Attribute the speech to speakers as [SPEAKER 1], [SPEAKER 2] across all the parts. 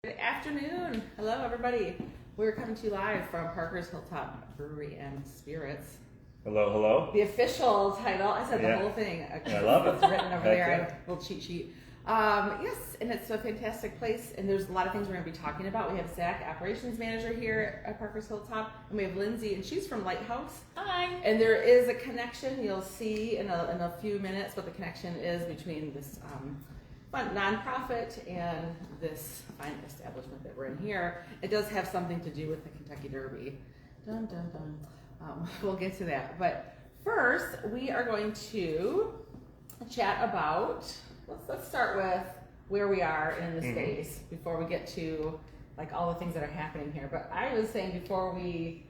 [SPEAKER 1] Good afternoon. Hello, everybody. We're coming to you live from Parker's Hilltop Brewery and Spirits.
[SPEAKER 2] Hello, hello.
[SPEAKER 1] The official title, I said the whole thing.
[SPEAKER 2] I love it.
[SPEAKER 1] It's written over there. I have a little cheat sheet. Yes, and it's a fantastic place, and there's a lot of things we're going to be talking about. We have Zach, operations manager here at Parker's Hilltop, and we have Lindsay, and she's from Lighthouse.
[SPEAKER 3] Hi.
[SPEAKER 1] And there is a connection. You'll see in a few minutes what the connection is between this fun nonprofit and this fine establishment that we're in here. It does have something to do with the Kentucky Derby. Dun, dun, dun. We'll get to that. But first, we are going to chat about, let's start with where we are in the space before we get to like all the things that are happening here. But I was saying before we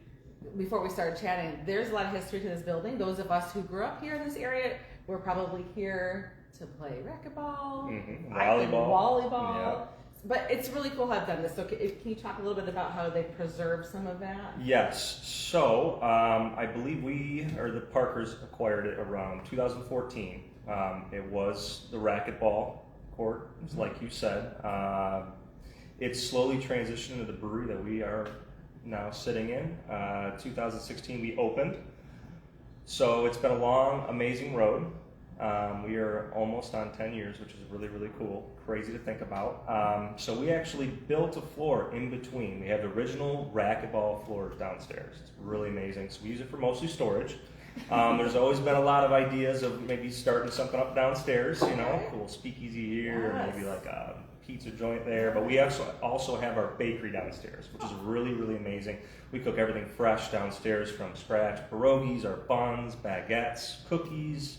[SPEAKER 1] started chatting, there's a lot of history to this building. Those of us who grew up here in this area were probably here to play racquetball, volleyball.
[SPEAKER 2] Yeah.
[SPEAKER 1] But it's really cool how I've done this. So can you talk a little bit about how they preserve some of that?
[SPEAKER 2] Yes. So I believe the Parkers acquired it around 2014. It was the racquetball court, like you said. It's slowly transitioned into the brewery that we are now sitting in. 2016 we opened. So it's been a long, amazing road. We are almost on 10 years, which is really, really cool. Crazy to think about. So we actually built a floor in between. We have the original racquetball floors downstairs. It's really amazing. So we use it for mostly storage. There's always been a lot of ideas of maybe starting something up downstairs, cool speakeasy here, or maybe like a pizza joint there. But we also have our bakery downstairs, which is really, really amazing. We cook everything fresh downstairs from scratch. Pierogies, our buns, baguettes, cookies.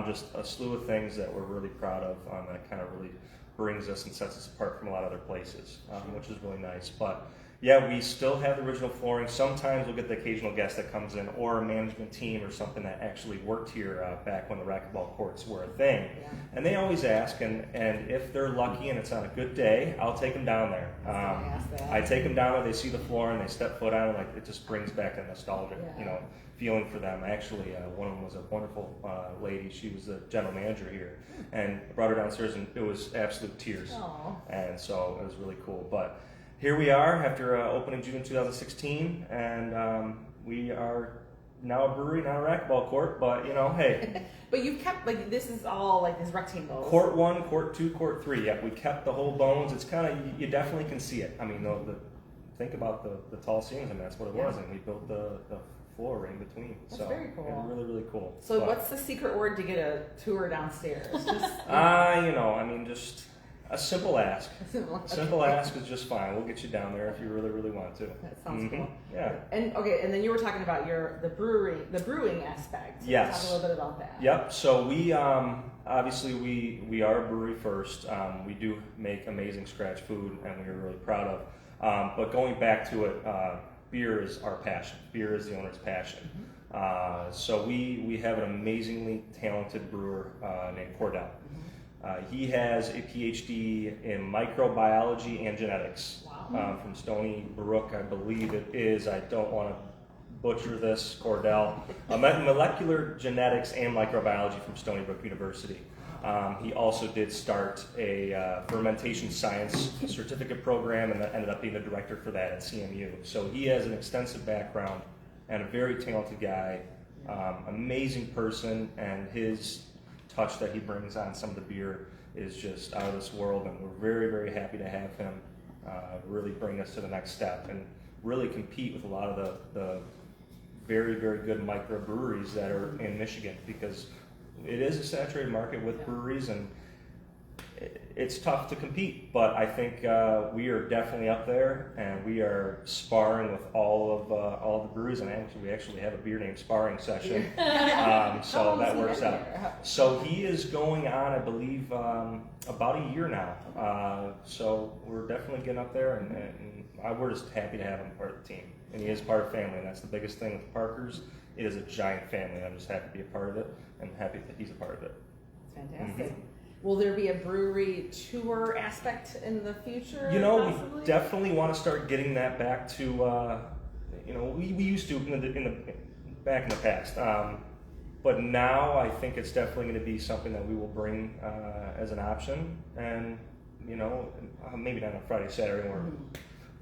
[SPEAKER 2] Just a slew of things that we're really proud of that kind of really brings us and sets us apart from a lot of other places, which is really nice. But yeah, we still have the original flooring. Sometimes we'll get the occasional guest that comes in or a management team or something that actually worked here back when the racquetball courts were a thing. Yeah. And they always ask, and if they're lucky and it's on a good day, I'll take them down there. I take them down there, they see the floor and they step foot on it, like it just brings back a nostalgic, feeling for them. Actually, one of them was a wonderful lady. She was the general manager here, and I brought her downstairs, and it was absolute tears.
[SPEAKER 1] Aww.
[SPEAKER 2] And so it was really cool. But here we are after opening June 2016, and we are now a brewery, not a racquetball court. But hey.
[SPEAKER 1] But you've kept this is all like this rectangle.
[SPEAKER 2] Court 1, Court 2, Court 3. Yep, we kept the whole bones. It's kind of you definitely can see it. I mean, think about the tall ceilings, and that's what it was. And we built the floor in between.
[SPEAKER 1] That's very cool.
[SPEAKER 2] And really, really cool.
[SPEAKER 1] So what's the secret word to get a tour downstairs?
[SPEAKER 2] Just a simple ask. Simple ask is just fine. We'll get you down there if you really, really want to.
[SPEAKER 1] That sounds cool.
[SPEAKER 2] Yeah.
[SPEAKER 1] And then you were talking about the brewing aspect.
[SPEAKER 2] Yes.
[SPEAKER 1] Talk a little bit about that.
[SPEAKER 2] Yep. So we obviously we are a brewery first. We do make amazing scratch food, and we are really proud of. But going back to it, beer is our passion. Beer is the owner's passion. So we have an amazingly talented brewer named Cordell. He has a PhD in microbiology and genetics from Stony Brook, I believe it is. I don't want to butcher this, Cordell. Molecular genetics and microbiology from Stony Brook University. He also did start a fermentation science certificate program and ended up being the director for that at CMU. So he has an extensive background and a very talented guy, amazing person, and his touch that he brings on some of the beer is just out of this world, and we're very, very happy to have him really bring us to the next step and really compete with a lot of the very, very good microbreweries that are in Michigan, because it is a saturated market with breweries, and it's tough to compete. But I think we are definitely up there, and we are sparring with all of the breweries. And we actually have a beer named Sparring Session, so that works out. So he is going on, I believe, about a year now. So we're definitely getting up there, and we're just happy to have him part of the team. And he is part of family, and that's the biggest thing with Parkers. It is a giant family. I'm just happy to be a part of it, and happy that he's a part of it.
[SPEAKER 1] That's fantastic. Will there be a brewery tour aspect in the future?
[SPEAKER 2] Possibly? We definitely want to start getting that back to, we used to back in the past. But now I think it's definitely going to be something that we will bring as an option, and you know, maybe not on Friday, Saturday, or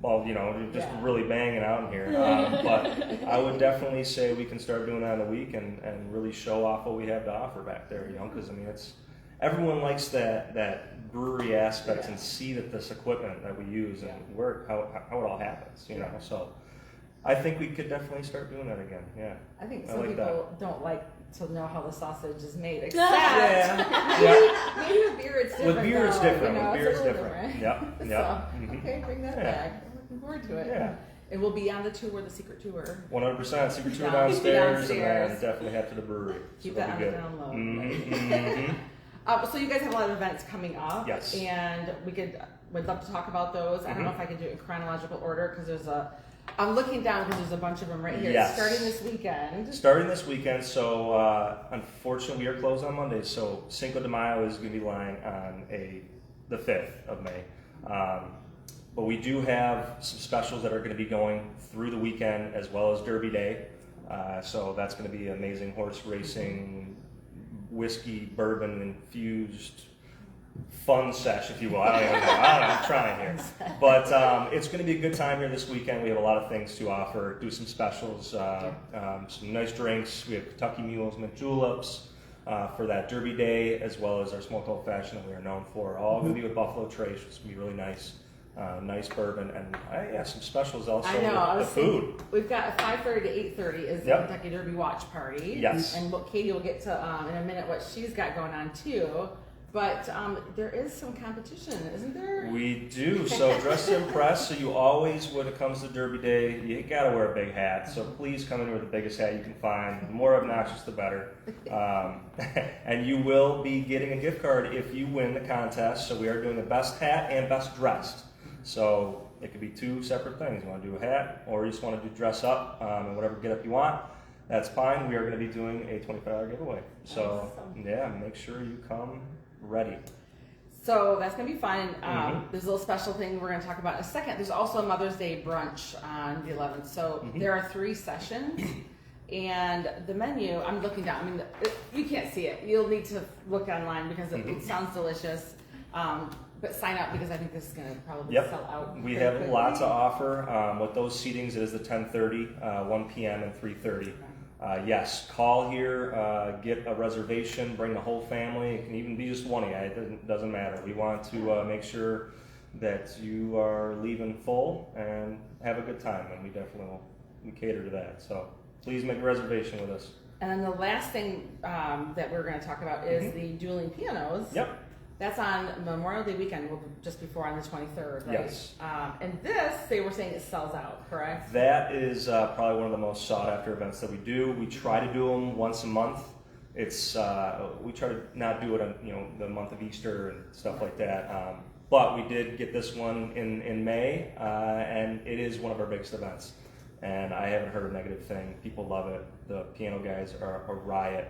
[SPEAKER 2] well, you know, just really banging out in here. But I would definitely say we can start doing that in the week and really show off what we have to offer back there, you know, because I mean, it's everyone likes that brewery aspect and see that this equipment that we use and where how it all happens, you know. So I think we could definitely start doing that again. Yeah.
[SPEAKER 1] I think
[SPEAKER 2] I
[SPEAKER 1] some
[SPEAKER 2] like
[SPEAKER 1] people don't like to know how the sausage is made, except maybe with beer it's different.
[SPEAKER 2] With beer it's
[SPEAKER 1] though,
[SPEAKER 2] different.
[SPEAKER 1] You know,
[SPEAKER 2] With beer
[SPEAKER 1] it's
[SPEAKER 2] it's
[SPEAKER 1] a little
[SPEAKER 2] different.
[SPEAKER 1] different.
[SPEAKER 2] Yep. Yep.
[SPEAKER 1] So, okay, bring that back. I'm looking forward to it.
[SPEAKER 2] Yeah.
[SPEAKER 1] It will be on the tour, the secret tour.
[SPEAKER 2] 100%. Secret tour
[SPEAKER 1] Downstairs.
[SPEAKER 2] downstairs, and then definitely head to the brewery.
[SPEAKER 1] Keep
[SPEAKER 2] So
[SPEAKER 1] that on
[SPEAKER 2] that'll
[SPEAKER 1] the
[SPEAKER 2] be
[SPEAKER 1] down low.
[SPEAKER 2] good.
[SPEAKER 1] So you guys have a lot of events coming up.
[SPEAKER 2] Yes.
[SPEAKER 1] And would love to talk about those. I don't know if I can do it in chronological order because I'm looking down because there's a bunch of them right here.
[SPEAKER 2] Yes.
[SPEAKER 1] Starting this weekend.
[SPEAKER 2] Starting this weekend, so unfortunately we are closed on Monday, so Cinco de Mayo is going to be lying on the 5th of May. But we do have some specials that are going to be going through the weekend as well as Derby Day. So that's going to be amazing horse racing, whiskey, bourbon infused fun sesh, if you will. I don't even know. I'm trying here. But it's going to be a good time here this weekend. We have a lot of things to offer, do some specials, some nice drinks. We have Kentucky Mules, mint juleps for that Derby Day, as well as our smoked old fashioned that we are known for. All going to be with Buffalo Trace, which is going to be really nice. Nice bourbon and some specials also.
[SPEAKER 1] I know.
[SPEAKER 2] With the food.
[SPEAKER 1] We've got 5:30 to 8:30 is the Kentucky Derby watch party.
[SPEAKER 2] Yes.
[SPEAKER 1] And Katie will get to in a minute what she's got going on too. But there is some competition, isn't there?
[SPEAKER 2] We do. So dress to impress. So you always, when it comes to Derby Day, you got to wear a big hat. So please come in with the biggest hat you can find. The more obnoxious, the better. And you will be getting a gift card if you win the contest. So we are doing the best hat and best dressed. So it could be two separate things. You want to do a hat, or you just want to do dress up and whatever get up you want. That's fine. We are going to be doing a $25 giveaway. So make sure you come ready.
[SPEAKER 1] So that's going to be fun. There's a little special thing we're going to talk about in a second. There's also a Mother's Day brunch on the 11th. So there are 3 sessions. And the menu, I'm looking down. I mean, you can't see it. You'll need to look online because it sounds delicious. But sign up because I think this is going to probably sell out.
[SPEAKER 2] We have a lot to offer. With those seatings, it is the 10:30, 1 p.m. and 3:30. Yes, call here, get a reservation, bring the whole family. It can even be just one of you. It doesn't matter. We want to make sure that you are leaving full and have a good time, and we definitely will cater to that. So please make a reservation with us.
[SPEAKER 1] And then the last thing that we're going to talk about is the dueling pianos.
[SPEAKER 2] Yep.
[SPEAKER 1] That's on Memorial Day weekend, just before on the 23rd, right?
[SPEAKER 2] Yes.
[SPEAKER 1] And this, they were saying it sells out, correct?
[SPEAKER 2] That is probably one of the most sought after events that we do. We try to do them once a month. It's we try to not do it on the month of Easter and stuff like that. But we did get this one in May, and it is one of our biggest events. And I haven't heard a negative thing. People love it. The piano guys are a riot.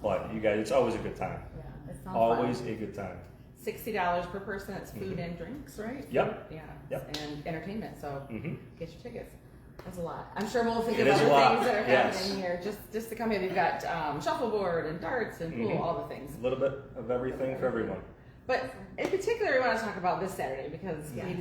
[SPEAKER 2] But you guys, it's always a good time.
[SPEAKER 1] Yeah, it sounds
[SPEAKER 2] Always
[SPEAKER 1] fun.
[SPEAKER 2] a good time.
[SPEAKER 1] $60 per person. It's food and drinks, right?
[SPEAKER 2] Yep.
[SPEAKER 1] Yeah.
[SPEAKER 2] Yep.
[SPEAKER 1] And entertainment. So get your tickets. That's a lot. I'm sure we'll think
[SPEAKER 2] It
[SPEAKER 1] of
[SPEAKER 2] is
[SPEAKER 1] other
[SPEAKER 2] a lot.
[SPEAKER 1] things that are
[SPEAKER 2] Yes.
[SPEAKER 1] happening here. Just to come in, we've got shuffleboard and darts and pool, all the things.
[SPEAKER 2] A little bit of everything for everyone.
[SPEAKER 1] But in particular, we want to talk about this Saturday because Katie's